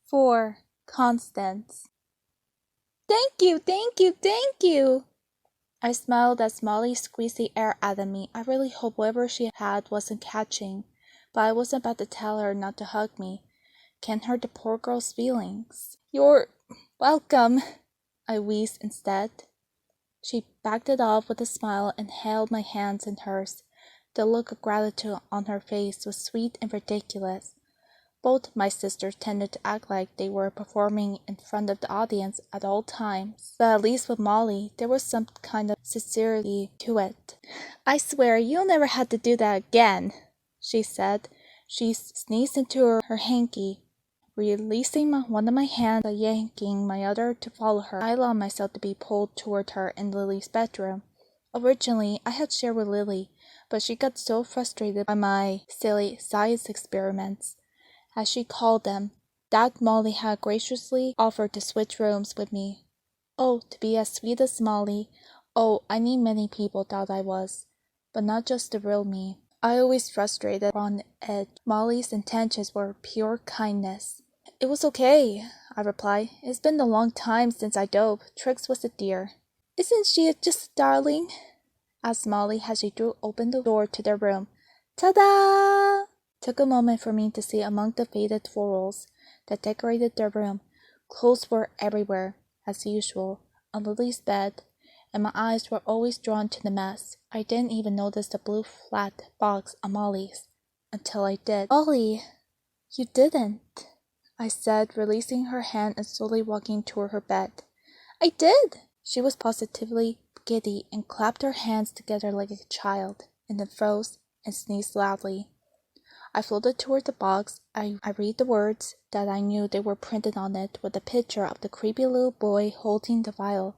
For Constance. Thank you, thank you, thank you! I smiled as Molly squeezed the air out of me. I really hope whatever she had wasn't catching, but I wasn't about to tell her not to hug me. Can't hurt the poor girl's feelings. You're welcome, I wheezed instead. She backed it off with a smile and held my hands in hers. The look of gratitude on her face was sweet and ridiculous. Both my sisters tended to act like they were performing in front of the audience at all times, but at least with Molly, there was some kind of sincerity to it. I swear you'll never have to do that again, she said. She sneezed into her hanky, releasing one of my hands and yanking my other to follow her. I allowed myself to be pulled toward her in Lily's bedroom. Originally, I had shared with Lily, but she got so frustrated by my silly science experiments, as she called them, that Molly had graciously offered to switch rooms with me. Oh, to be as sweet as Molly. Oh, I knew many people thought I was, but not just the real me. I always frustrated on edge. Molly's intentions were pure kindness. It was okay, I replied. It's been a long time since I dove. Trix was a dear. Isn't she just a darling? Asked Molly as she threw open the door to their room. Ta-da! Took a moment for me to see among the faded florals that decorated their room. Clothes were everywhere, as usual, on Lily's bed, and my eyes were always drawn to the mess. I didn't even notice the blue flat box on Molly's, until I did. Molly, you didn't, I said, releasing her hand and slowly walking toward her bed. I did! She was positively giddy and clapped her hands together like a child, and then froze and sneezed loudly. I floated toward the box. I read the words that I knew they were printed on it with a picture of the creepy little boy holding the vial.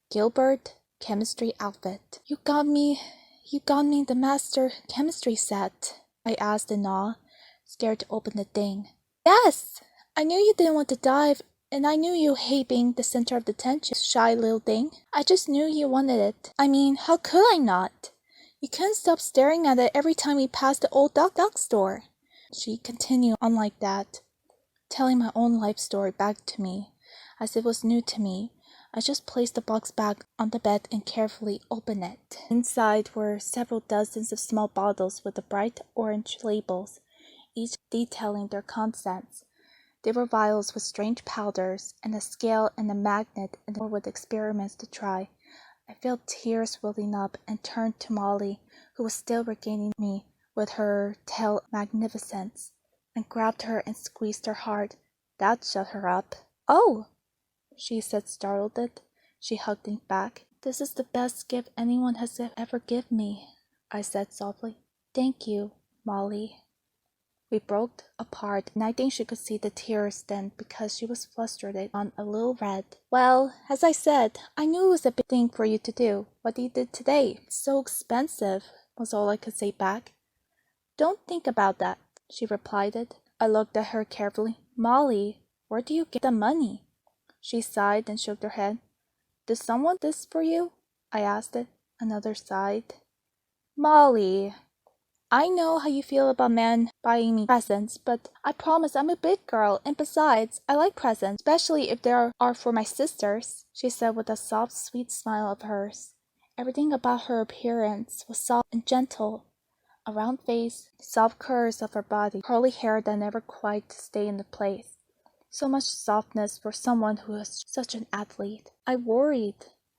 Gilbert, chemistry outfit. You got me the master chemistry set, I asked in awe, scared to open the thing. Yes! I knew you didn't want to dive, and I knew you hate being the center of attention, shy little thing. I just knew you wanted it. I mean, how could I not? You couldn't stop staring at it every time we passed the old duck store. She continued on like that, telling my own life story back to me, as it was new to me. I just placed the box back on the bed and carefully opened it. Inside were several dozens of small bottles with the bright orange labels, each detailing their contents. They were vials with strange powders, and a scale and a magnet, and with experiments to try. I felt tears welling up and turned to Molly, who was still regaining me with her tail magnificence, and grabbed her and squeezed her hard. That shut her up. Oh, she said, startled. She hugged me back. This is the best gift anyone has ever given me, I said softly. Thank you, Molly. We broke apart, and I think she could see the tears then because she was flustered and a little red. Well, as I said, I knew it was a big thing for you to do. What you did today. It's so expensive, was all I could say back. Don't think about that, she replied. I looked at her carefully. Molly, where do you get the money? She sighed and shook her head. Did someone do this for you? I asked it. Another sighed. Molly, I know how you feel about men buying me presents, but I promise I'm a big girl, and besides, I like presents, especially if they are for my sisters, she said with a soft, sweet smile of hers. Everything about her appearance was soft and gentle. A round face, soft curves of her body, curly hair that never quite stayed in place. So much softness for someone who was such an athlete. I worried,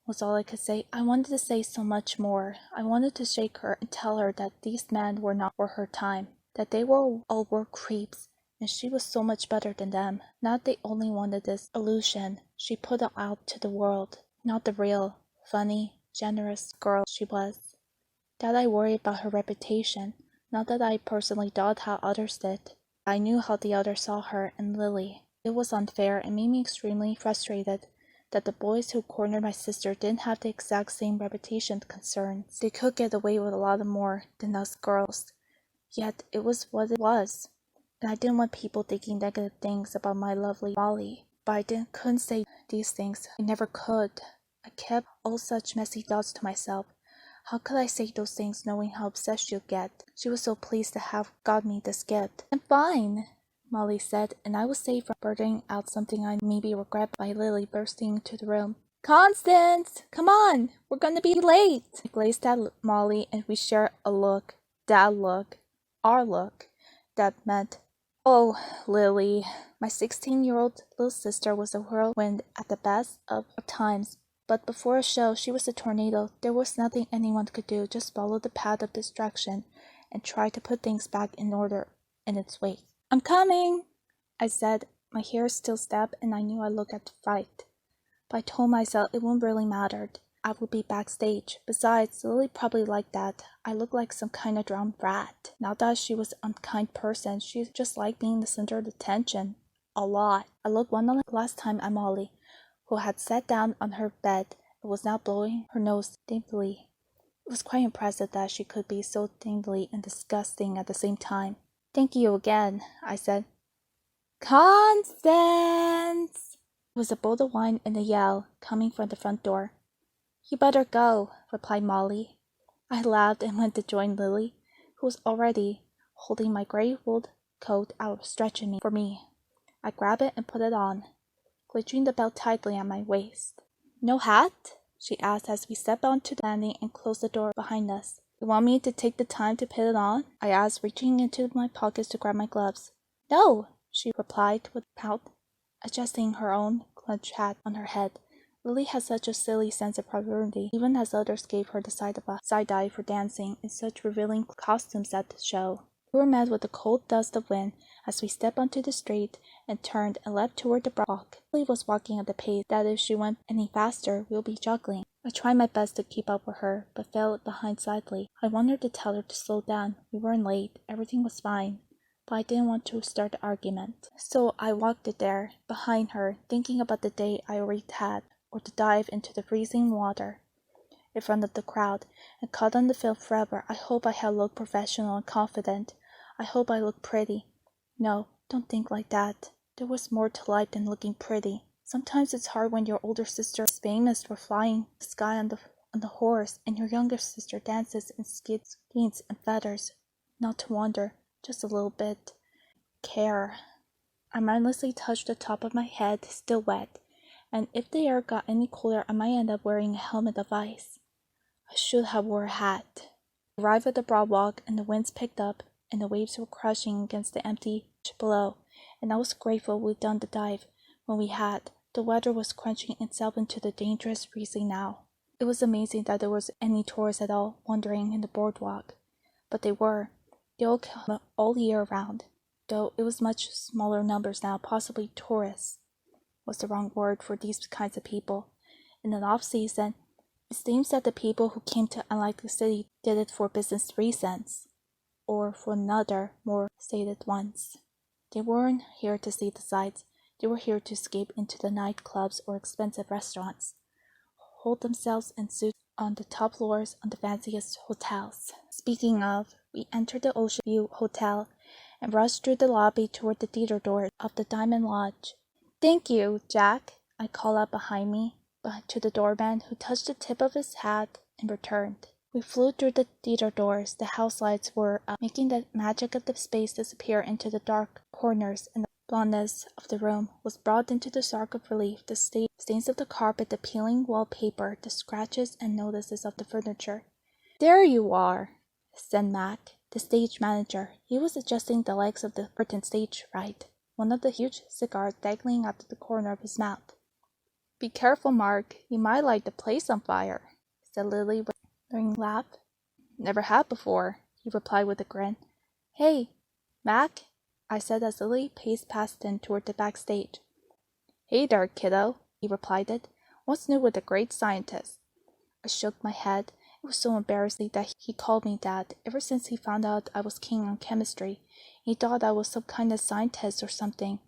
was all I could say. I wanted to say so much more. I wanted to shake her and tell her that these men were not for her time, that they all were creeps, and she was so much better than them. Not they only wanted this illusion she put out to the world, not the real, funny, generous girl she was. That I worried about her reputation, not that I personally thought how others did. I knew how the others saw her and Lily. It was unfair and made me extremely frustrated that the boys who cornered my sister didn't have the exact same reputation concerns. They could get away with a lot more than us girls. Yet it was what it was. And I didn't want people thinking negative things about my lovely Molly. But I couldn't say these things. I never could. I kept all such messy thoughts to myself. How could I say those things knowing how obsessed she'd get? She was so pleased to have got me this gift. And fine, Molly said, and I was saved from blurting out something I maybe regret by Lily bursting into the room. Constance! Come on! We're gonna be late! I gazed at Molly and we shared a look. That look. Our look. That meant, oh, Lily. My 16-year-old little sister was a whirlwind at the best of times, but before a show she was a tornado. There was nothing anyone could do, just follow the path of destruction and try to put things back in order in its wake. I'm coming, I said. My hair still stood and I knew I looked at the fight. But I told myself it wouldn't really matter. I would be backstage. Besides, Lily probably liked that. I looked like some kind of drowned rat. Not that she was an unkind person. She just liked being the center of attention. A lot. I looked one last time at Molly, who had sat down on her bed and was now blowing her nose daintily. It was quite impressive that she could be so dainty and disgusting at the same time. Thank you again, I said. Constance! It was a bowl of wine and a yell coming from the front door. You better go, replied Molly. I laughed and went to join Lily, who was already holding my gray wool coat out, stretching for me. I grabbed it and put it on, clutching the belt tightly at my waist. No hat? She asked as we stepped onto the landing and closed the door behind us. You want me to take the time to put it on? I asked, reaching into my pockets to grab my gloves. No, she replied with a pout, adjusting her own clutch hat on her head. Lily had such a silly sense of propriety, even as others gave her the side eye for dancing in such revealing costumes at the show. We were met with the cold dust of wind as we stepped onto the street and turned and leapt toward the walk. Lily was walking at the pace that if she went any faster, we would be juggling. I tried my best to keep up with her, but fell behind slightly. I wanted to tell her to slow down. We weren't late. Everything was fine. But I didn't want to start the argument. So I walked there, behind her, thinking about the day I already had, or to dive into the freezing water in front of the crowd and cut on the film forever. I hope I had looked professional and confident. I hope I looked pretty. No, don't think like that. There was more to life than looking pretty. Sometimes it's hard when your older sister is famous for flying the sky on the horse, and your younger sister dances in skins and feathers. Not to wonder, just a little bit. Care. I mindlessly touched the top of my head, still wet, and if the air got any colder, I might end up wearing a helmet of ice. I should have wore a hat. I arrived at the broad walk, and the winds picked up, and the waves were crashing against the empty beach below, and I was grateful we'd done the dive when we had. The weather was crunching itself into the dangerous freezing now. It was amazing that there was any tourists at all wandering in the boardwalk, but they were. They all come all year round, though it was much smaller numbers now. Possibly tourists was the wrong word for these kinds of people. In the off-season, it seems that the people who came to unlikely city did it for business reasons, or for another, more stated ones. They weren't here to see the sights. They were here to escape into the nightclubs or expensive restaurants, hold themselves in suits on the top floors on the fanciest hotels. Speaking of, we entered the Ocean View Hotel and rushed through the lobby toward the theater doors of the Diamond Lodge. Thank you, Jack, I called out behind me, to the doorman, who touched the tip of his hat and returned. We flew through the theater doors. The house lights were up, making the magic of the space disappear into the dark corners, and the blondness of the room was brought into the stark of relief. The stains of the carpet, the peeling wallpaper, the scratches and notices of the furniture. There you are, said Mac, the stage manager. He was adjusting the legs of the curtain stage right, one of the huge cigars dangling out of the corner of his mouth. Be careful, Mark. You might light the place on fire, said Lily with a laugh. Never had before, he replied with a grin. Hey, Mac, I said as Lily paced past him toward the backstage. Hey there, kiddo, he replied. What's new with the great scientist? I shook my head. It was so embarrassing that he called me that. Ever since he found out I was keen on chemistry, he thought I was some kind of scientist or something,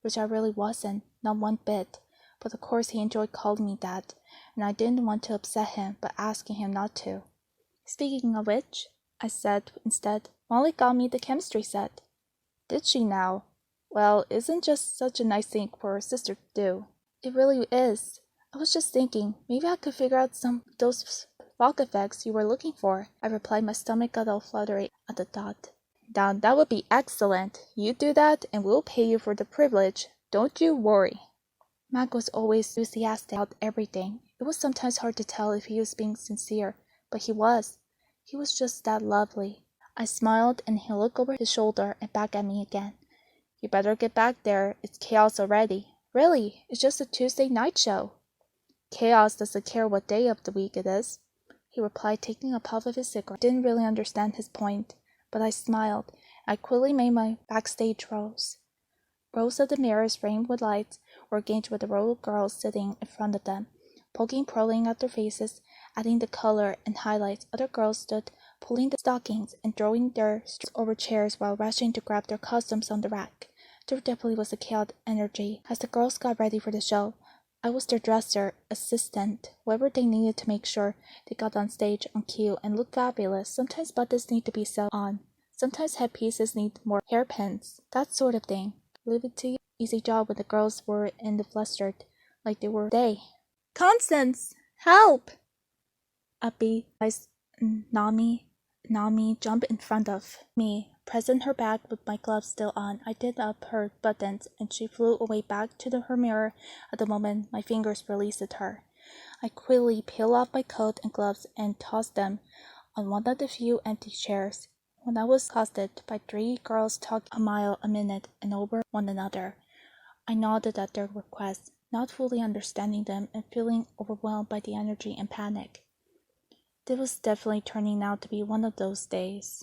which I really wasn't, not one bit. But of course he enjoyed calling me that, and I didn't want to upset him by asking him not to. Speaking of which, I said instead, Molly got me the chemistry set. Did she now? Well, isn't just such a nice thing for a sister to do. It really is. I was just thinking, maybe I could figure out some of those fog effects you were looking for, I replied, my stomach got all fluttery at the thought. Now that would be excellent. You do that and we'll pay you for the privilege. Don't you worry. Mac was always enthusiastic about everything. It was sometimes hard to tell if he was being sincere, but he was. He was just that lovely. I smiled and he looked over his shoulder and back at me again. You better get back there. It's chaos already. Really, it's just a Tuesday night show. Chaos doesn't care what day of the week it is, he replied, taking a puff of his cigarette. I didn't really understand his point, but I smiled. I quickly made my backstage rows. Rows of the mirrors framed with lights were arranged with a row of girls sitting in front of them, poking pearling at their faces, adding the color and highlights. Other girls stood pulling the stockings and throwing their strips over chairs while rushing to grab their costumes on the rack. There definitely was a chaotic energy as the girls got ready for the show. I was their dresser, assistant, whatever they needed to make sure they got on stage on cue and looked fabulous. Sometimes buttons need to be sewed on. Sometimes headpieces need more hairpins. That sort of thing. Leave it to you. Easy job when the girls were in the flustered, like they were they. Constance! Help! Abby, Nami jumped in front of me, pressing her back with my gloves still on. I did up her buttons, and she flew away back to her mirror at the moment my fingers released her. I quickly peeled off my coat and gloves and tossed them on one of the few empty chairs. When I was accosted by 3 girls talking a mile a minute and over one another, I nodded at their requests, not fully understanding them and feeling overwhelmed by the energy and panic. This was definitely turning out to be one of those days.